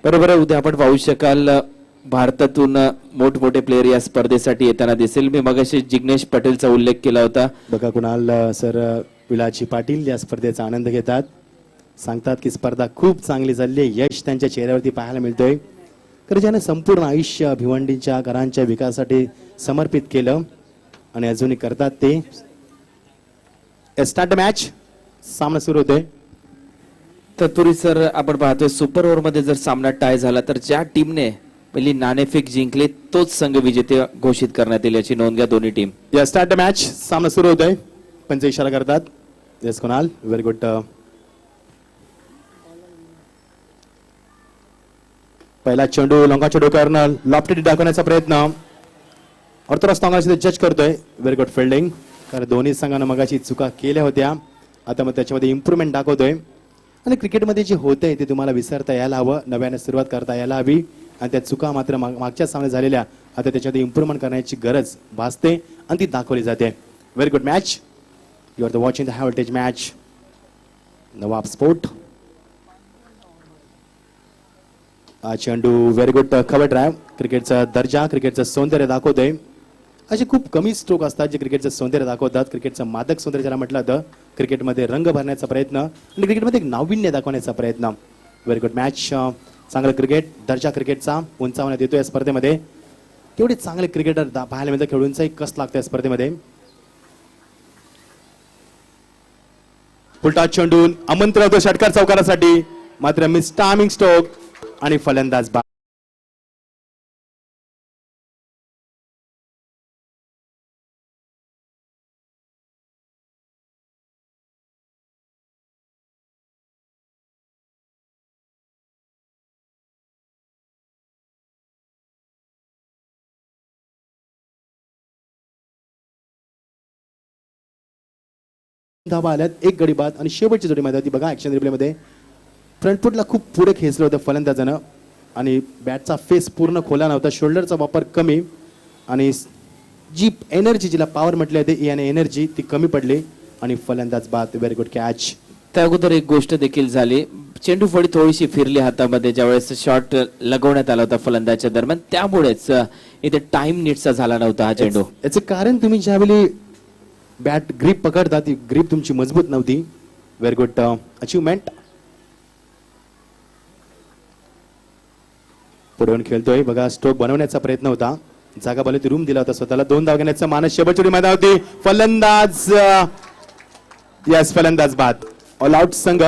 बरोबर आहे. उद्या आपण पाहू शकाल भारतातून मोठमोठे प्लेयर या स्पर्धेसाठी येताना दिसेल. मी मगाशी जिग्नेश पटेलचा उल्लेख केला होता. बघा कुणाल सर विलाजी पाटील या स्पर्धेचा आनंद घेतात. सांगतात की स्पर्धा खूप चांगली चालली आहे. यश त्यांच्या चेहऱ्यावरती पाहायला मिळतोय. तर ज्याने संपूर्ण आयुष्य भिवंडीच्या घरांच्या विकासासाठी समर्पित केलं आणि अजूनही करतात ते. Start the match. सामना सुरू होतोय. तत्पूर्वी सर आपण पाहतोय सुपर ओव्हर मध्ये जर सामना टाय झाला तर ज्या टीमने पहिली नाणेफेक जिंकली तोच संघ विजेते घोषित करण्यात येईल याची नोंद घ्या दोन्ही टीम. या स्टार्ट द मॅच. सामना सुरू होतोय. पंच इशारा करतात. Yes Kunal very good. पहिला चेंडू लॉंगाच्या डोक्यावरनं लॉफ्टेड दाखवण्याचा प्रयत्न ऑर्थोडॉक्स लॉंगाशी जज करतोय. Very good fielding. कारण दोन्ही संघांना मगाशी चुका केल्या होत्या. आता मग त्याच्यामध्ये इम्प्रूव्हमेंट दाखवतोय. आणि क्रिकेटमध्ये जे होतंय ते तुम्हाला विसरता यायला हवं. नव्याने सुरुवात करता यायला हवी. आणि त्या चुका मात्र मागच्या सामने झालेल्या आता त्याच्यामध्ये इम्प्रूव्हमेंट करण्याची गरज भासते आणि ती दाखवली जाते. Very good match. You are the watching the high voltage match नवाब स्पोर्ट. चेंडू व्हेरी गुड कव्हर ड्राईव्ह. क्रिकेटचा दर्जा क्रिकेटचं सौंदर्य दाखवतोय. असे खूप कमी स्ट्रोक असतात जे क्रिकेटचं सौंदर्य दाखवतात. क्रिकेटचं मादक सौंदर्य ज्याला म्हटलं जातं. क्रिकेटमध्ये रंग भरण्याचा प्रयत्न आणि क्रिकेटमध्ये एक नाविन्य दाखवण्याचा प्रयत्न. Very good match. चांगलं क्रिकेट दर्जा क्रिकेटचा उंचावण्यात येतो या स्पर्धेमध्ये. तेवढे चांगले क्रिकेटर पाहायला मिळतं. खेळूंचाही कस लागतो या स्पर्धेमध्ये. फुलटा चेंडू आमंत्रण होतो षटकार चौकारासाठी. मात्र मिस टायमिंग स्ट्रोक आणि फलंदाज बाद. धाबा आल्यात. एक गडी बाद आणि शेवटची जोडी मध्ये ती बघा ऍक्शन रिप्ले मध्ये फ्रंट फुटला खूप पुढे खेचलं होतं फलंदाजानं आणि बॅटचा फेस पूर्ण खोला नव्हता. शोल्डरचा वापर कमी आणि जी एनर्जी जिला पॉवर म्हटले होते याने एनर्जी ती कमी पडली आणि फलंदाज बाद. Very good catch. त्या अगोदर एक गोष्ट देखील झाली. चेंडू फळी थोडीशी फिरली हातामध्ये ज्यावेळेस शॉट लगवण्यात आला होता फलंदाजच्या दरम्यान. त्यामुळेच इथे टाइम नीटचा झाला नव्हता हा चेंडू. याचं कारण तुम्ही ज्यावेळी बॅट ग्रीप पकडता ती ग्रीप तुमची मजबूत नव्हती. Very good achievement. पुढे खेळतोय बघा. स्ट्रोक बनवण्याचा प्रयत्न होता. जागा बोलली ती रूम दिला होता स्वतःला. 2 धाव घेण्याचा मानस शेवटची मैदान होती. फलंदाज यस फलंदाज बाद. ऑल आउट संघ.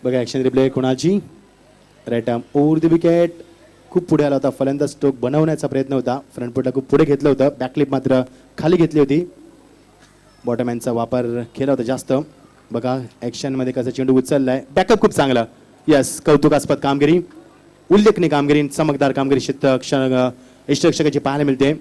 बघा ऍक्शन रिप्ले कोणाची. Right arm over the wicket. खूप पुढे आला होता फलंदाज. स्ट्रोक बनवण्याचा प्रयत्न होता. फ्रंट फुटला खूप पुढे घेतलं होतं. बॅकलिप मात्र खाली घेतली होती. बॉटमॅनचा वापर केला होता जास्त. बघा ऍक्शन मध्ये कसं चेंडू उचललाय. बॅकअप खूप चांगला. यस कौतुकास्पद कामगिरी. उल्लेखनीय कामगिरी चमकदार कामगिरी यष्टिरक्षकाची पाहायला मिळते.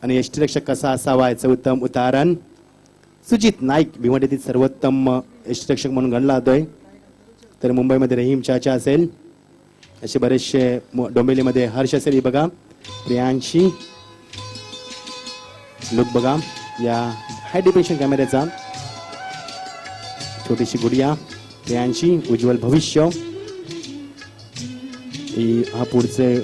आणि यष्टिरक्षक कसा असावा याचं उत्तम उदाहरण सुजित नाईक भिवंडीतील सर्वोत्तम यष्टिरक्षक म्हणून गणला जातोय. तर मुंबईमध्ये रहीम चाचा असेल. असे बरेचसे डोंबिवलीमध्ये हर्ष असेल. बघा प्रियांशी लुक बघा या हाय डेफिनेशन कॅमेऱ्याचा. छोटीशी गुडिया प्रियांशी उज्ज्वल भविष्य. हा पुढचे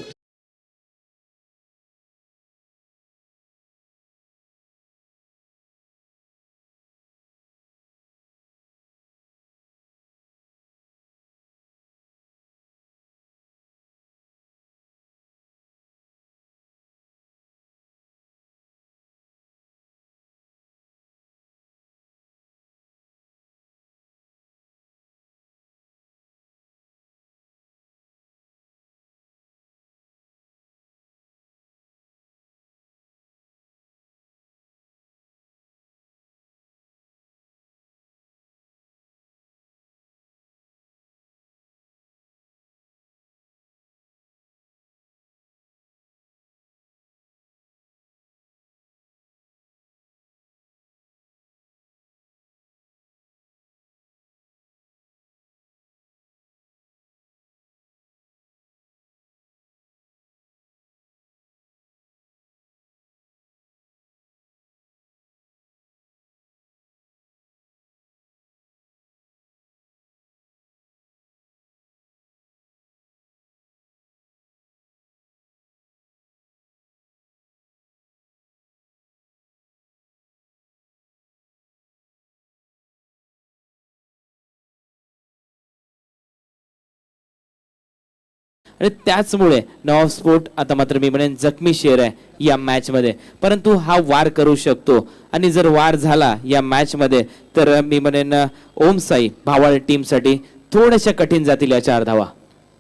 आणि त्याचमुळे नवाब स्पोर्ट आता मात्र मी म्हणेन जखमी शेर आहे या मॅच मध्ये. परंतु हा वार करू शकतो आणि जर वार झाला या मॅच मध्ये तर मी म्हणेन ओम साई भावाळ टीम साठी थोड्याशा कठीण जातील या 4 धावा.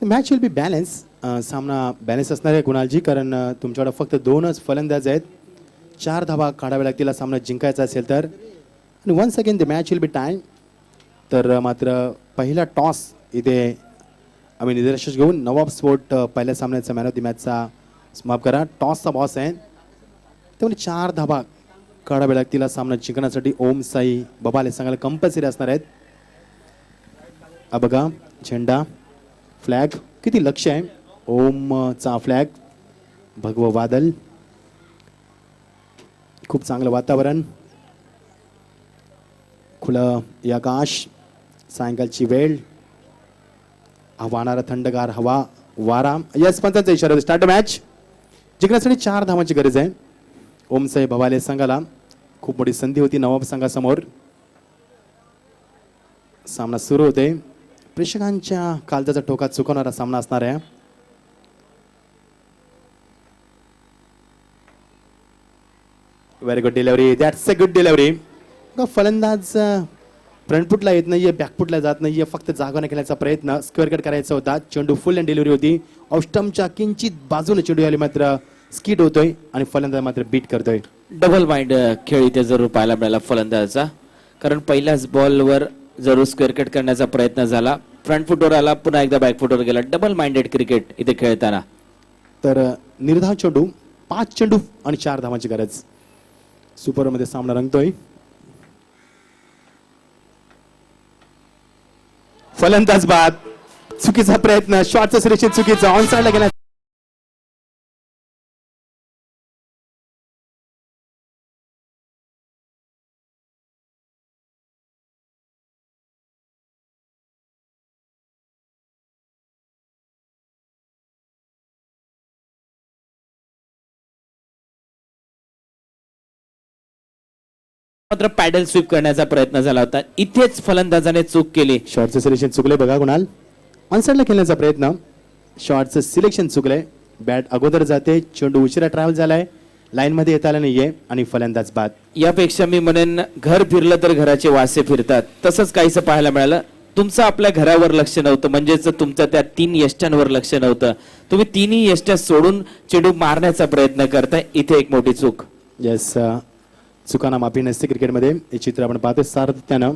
Match will B balance. सामना बॅलन्स असणार आहे कुणालजी, कारण तुमच्याकडे फक्त 2च फलंदाज आहेत. 4 धावा काढाव्या लागतील सामना जिंकायचा असेल तर. आणि once again the match will be time. तर मात्र पहिला टॉस इथे आम्ही निर्देश घेऊन नवाब स्पोर्ट पहिल्या सामन्याचा मॅन ऑफ द मॅचचा समाप्त करा. टॉसचा बॉस आहे त्यामुळे 4 धावा काढाव्या लागतील सामना जिंकण्यासाठी. ओम साई बबाले सांगायला कंपल्सरी असणार आहेत. बघा झेंडा फ्लॅग किती लक्ष आहे. ओमचा फ्लॅग भगव वादल, खूप चांगलं वातावरण, खुलं आकाश, सायंकाळची वेळ, वाहणारा थंडगार हवा, वारा. यस पंचांचा इशारा. Start match. जिंकण्यासाठी 4 धावांची गरज आहे. ओम साई भवाले संघाला खूप मोठी संधी होती नवाब संघासमोर. सामना सुरू होते. प्रेक्षकांच्या काळजाचा ठोका चुकवणारा सामना असणार आहे. Very good delivery. That's a good delivery. फलंदाज फ्रंटफुटला येत नाहीये, बॅकफुटला जात नाहीये, फक्त जागा खेळण्याचा प्रयत्न. स्क्वेअर कट करायचा होता. चेंडू फुल अँड डिलिव्हरी होती. ऑफस्टम्पच्या किंचित बाजूने चेंडू आली मात्र स्किट होतोय आणि फलंदाज मात्र बीट करतोय. डबल माइंड खेळ इथे जरूर पाहायला मिळाला फलंदाजाचा, कारण पहिल्याच बॉलवर जरूर स्क्वेअर कट करण्याचा प्रयत्न झाला. फ्रंट फुटवर आला, पुन्हा एकदा बॅक फुटवर गेला. डबल माइंडेड क्रिकेट इथे खेळताना. तर निर्धाव चेंडू, 5 चेंडू आणि 4 धावांची गरज. सुपर मध्ये सामना रंगतोय. फलंदाज बाद, चुकीचा प्रयत्न, शॉटचं सिलेक्शन चुकीचं, ऑन साइडला गेला. मात्र पॅडल स्वीप करण्याचा प्रयत्न झाला होता. इथेच फलंदाजाने चूक केली. शॉटचं सिलेक्शन चुकले बघा कुणाल. ऑन साइडला खेळण्याचा प्रयत्न, शॉटचं सिलेक्शन चुकलंय. बॅट अगोदर जाते, चेंडू उशिरा ट्रॅव्हल झालाय, लाईन मध्ये येता आला नाहीये आणि फलंदाज बाद. यापेक्षा मी म्हणेन घर फिरलं तर घराचे वासे फिरतात, तसंच काहीसं पाहायला मिळालं. तुमचं आपल्या घरावर लक्ष नव्हतं, म्हणजेच तुमचं त्या 3 यष्ट्यांवर लक्ष नव्हतं. तुम्ही 3ही यष्ट्या सोडून चेंडू मारण्याचा प्रयत्न करताय. इथे एक मोठी चूक. येस, चुकांना माफी नसते क्रिकेटमध्ये. हे चित्र आपण पाहतो सातत्यानं.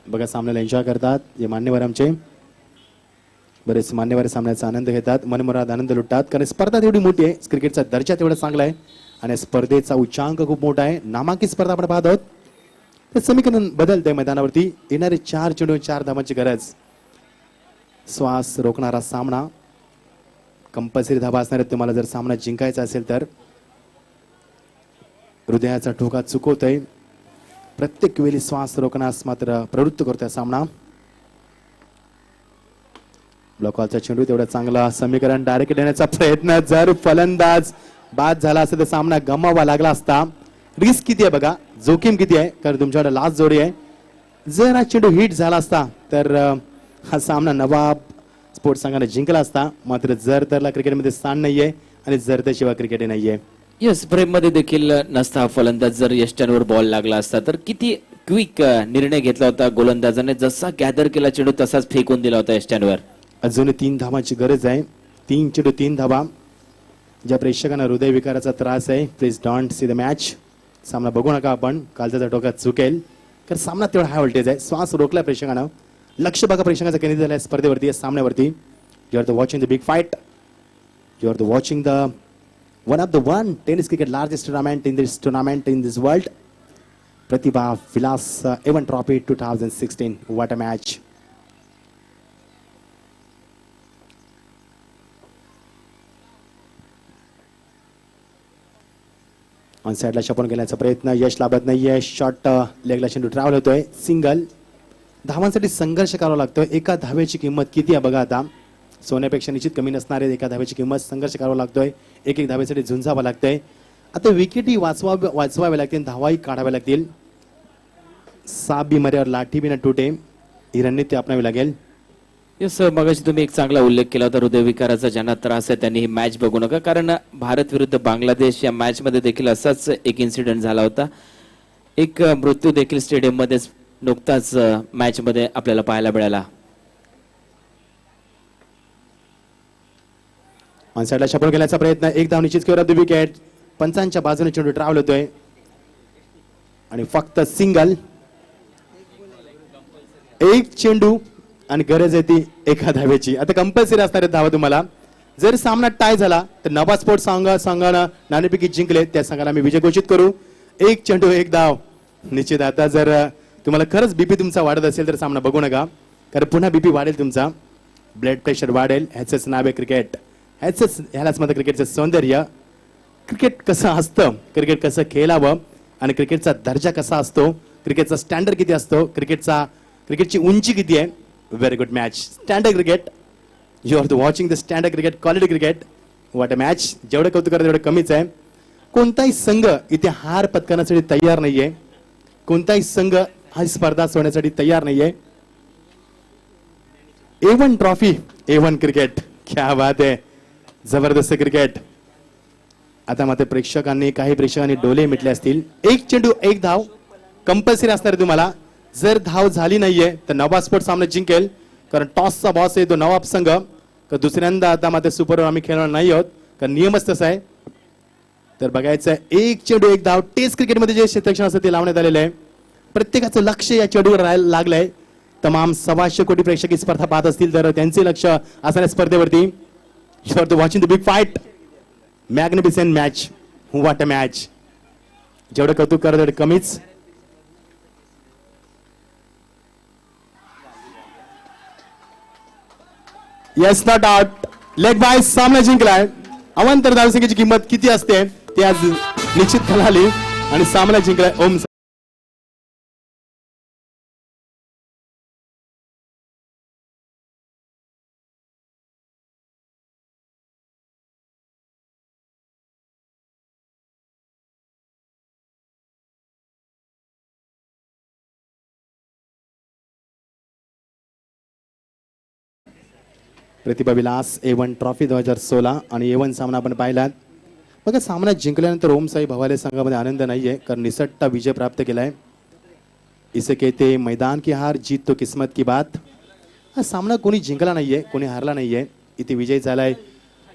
बघा सामन्याला एन्जॉय करतात हे मान्यवर आमचे. बरेच मान्यवर सामन्याचा आनंद घेतात, मनमुराद आनंद लुटतात, कारण स्पर्धा तेवढी मोठी आहे, क्रिकेटचा दर्जा तेवढा चांगला आहे आणि स्पर्धेचा उच्चांक खूप मोठा आहे. नामांकित स्पर्धा आपण पाहत आहोत. ते समीकरण बदलतंय मैदानावरती. येणारे 4 चेंडू 4 धावांची गरज. श्वास रोखणारा सामना, कंपल्सरी धावा असणार आहेत तुम्हाला जर सामना जिंकायचा असेल तर. हृदयाचा ठोका चुकवतोय, प्रत्येक वेळी श्वास रोखण्यास मात्र प्रवृत्त करतोय सामना. ब्लॉकॉलचा चेंडू तेवढा चांगला समीकरण. डायरेक्ट येण्याचा प्रयत्न, जर फलंदाज बाद झाला असता तर सामना गमावा लागला असता. रिस्क किती आहे बघा, जोखीम किती आहे, कारण तुमच्याकडे लास्ट जोडी आहे. जर हा चेंडू हिट झाला असता तर हा सामना नवाब स्पोर्ट्स संघाने जिंकला असता. मात्र जर तरला क्रिकेटमध्ये स्थान नाहीये आणि जर त्याशिवाय क्रिकेट नाहीये. येस, फ्रेम मध्ये देखील नसता फलंदाज जर यष्ट्यांवर बॉल लागला असता तर. किती क्विक निर्णय घेतला होता गोलंदाजाने, जसा गॅदर केला चेंडू तसाच फेकून दिला होता यष्ट्यांवर. अजून 3 धावांची गरज आहे. 3 चेंडू 3 धावा. ज्या प्रेक्षकांना हृदयविकाराचा त्रास आहे, please don't see the match. सामना बघू नका आपण, कालचा टोका चुकेल, कारण सामना तेवढा हाय व्होल्टेज आहे. श्वास रोखला प्रेक्षकांना. लक्ष बघा प्रेक्षकांचं केंद्रित झालं स्पर्धेवरती, सामन्यावरती. You are the watching the big fight. You are the watching the one of the tennis cricket largest tournament in this world. Pratibha Vilas Event Trophy 2016. What a match. On साइडला छपून गेल्याचा प्रयत्न, यश लाभत नाहीये. शॉट लेगला चेंडू travel होतोय. Single. धावांसाठी संघर्ष करावा लागतोय. एका धावेची किंमत किती आहे बघा आता. सोन्यापेक्षा निश्चित कमी नसणारे एका धावेची किंमत. संघर्ष करावा लागतोय. एक धावेसाठी झुंजावं लागतंय. आता विकेटही वाचवावे लागतील, धावाही काढाव्या लागतील. साप बी मर्यावर लाठी बी न तुटे, ही रणनीती अपनावी लागेल. येस मगाशी तुम्ही एक चांगला उल्लेख केला होता, हृदयविकाराचा ज्यांना त्रास आहे त्यांनी ही मॅच बघू नका, कारण भारत विरुद्ध बांगलादेश या मॅच मध्ये देखील असाच एक इन्सिडेंट झाला होता. एक मृत्यू देखील स्टेडियम मध्ये नुकताच मॅच मध्ये आपल्याला पाहायला मिळाला. ऑन साईडला शपल केल्याचा प्रयत्न, एक धाव निश्चित केला विकेट. पंचांच्या बाजूने चेंडू ट्रॅव्हल होतोय आणि फक्त सिंगल. एक चेंडू आणि गरज आहे ती एका धावेची. आता कंपल्सरी असणार आहे धावा तुम्हाला. जर सामना टाय झाला तर नवा स्पोर्ट संघानं नाणेफेकी जिंकले त्या संघाला मी विजय घोषित करू. एक चेंडू एक धाव निश्चित. आता जर तुम्हाला खरंच बीपी तुमचा वाढत असेल तर सामना बघू नका, कारण पुन्हा बीपी वाढेल तुमचा, ब्लड प्रेशर वाढेल. ह्याचंच नाव आहे क्रिकेट. ह्यालाच मध्ये क्रिकेटचं सौंदर्य. क्रिकेट कसं असतं, क्रिकेट कसं खेळावं आणि क्रिकेटचा दर्जा कसा असतो, क्रिकेटचा स्टँडर्ड किती असतो, क्रिकेटची उंची किती आहे. Very good match. Standard cricket. You are watching the standard cricket, quality cricket. What a match. जेवढं कौतुक करत तेवढं कमीच आहे. कोणताही संघ इथे हार पत्करण्यासाठी तयार नाहीये. कोणताही संघ हा स्पर्धा सोडण्यासाठी तयार नाहीये. A1 trophy, A1 cricket. क्या बात आहे. जबरदस्त क्रिकेट. आता मात्र काही प्रेक्षकांनी डोले मिटले असतील. एक चेंडू एक धाव कंपल्सरी असणार आहे तुम्हाला. जर धाव झाली नाहीये तर नवाब स्पोर्ट सामना जिंकेल, कारण टॉसचा बॉस आहे तो नवाब संघ. तर दुसऱ्यांदा आता मात्र सुपर आम्ही खेळणार नाही आहोत, कारण नियमच तसा आहे. तर बघायचं आहे एक चेंडू एक धाव. टेस्ट क्रिकेटमध्ये जे क्षेत्ररक्षण असतं ते लावण्यात आलेलं आहे. प्रत्येकाचं लक्ष या चेंडूवर राहायला लागलंय. तमाम 125 कोटी प्रेक्षक ही स्पर्धा पाहत असतील तर त्यांचे लक्ष असणाऱ्या स्पर्धेवरती. You are watching the big fight. Magnificent match. What a match. जेवढं कौतुक करत तेवढं कमीच. Yes not out. Leg bye सामना जिंकलाय. अवांतर धावसंख्येची किंमत किती असते ते आज निश्चित झाली आणि सामना जिंकलाय ओम. प्रतिभा विलास A1 ट्रॉफी 2016 आणि A1 सामना आपण पाहिलात. बघा सामना जिंकल्यानंतर ओम साई भवाले संघामध्ये आनंद नाहीये, कारण निसट्टा विजय प्राप्त केलाय. इसे कहते मैदान की हार, जीत तो किस्मत की बात. हा सामना कोणी जिंकला नाहीये, कोणी हारला नाहीये. इथे विजय झालाय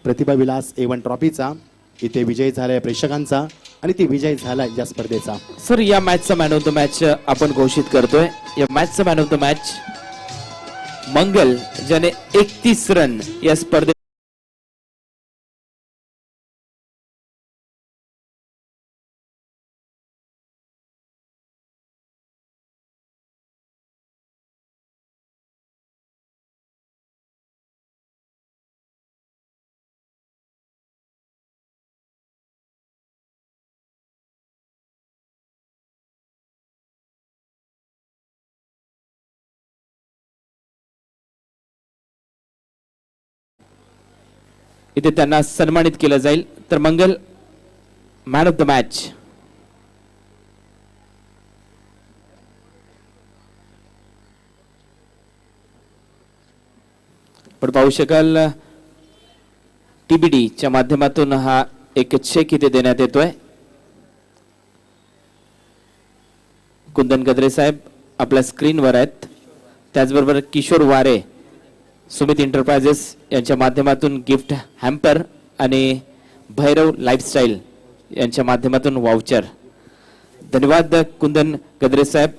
प्रतिभा विलास A1 ट्रॉफीचा. इथे विजय झालाय प्रेक्षकांचा आणि ती विजय झालाय या स्पर्धेचा. सर या मॅचचा मॅन ऑफ द मॅच आपण घोषित करतोय. या मॅचचा मॅन ऑफ द मॅच मंगल, ज्याने 31 रन या स्पर्धेत इथे त्यांना सन्मानित केलं जाईल. तर मंगल मॅन ऑफ द मॅच. पण पाहू शकाल TBD च्या माध्यमातून हा एक चेक इथे देण्यात येतोय. कुंदन गद्रे साहेब आपल्या स्क्रीनवर आहेत. त्याचबरोबर किशोर वारे, सुमित एंटरप्राइजेस यांच्या माध्यमातून गिफ्ट हॅम्पर आणि भैरव लाईफस्टाईल यांच्या माध्यमातून वाउचर. धन्यवाद कुंदन गद्रे साहेब.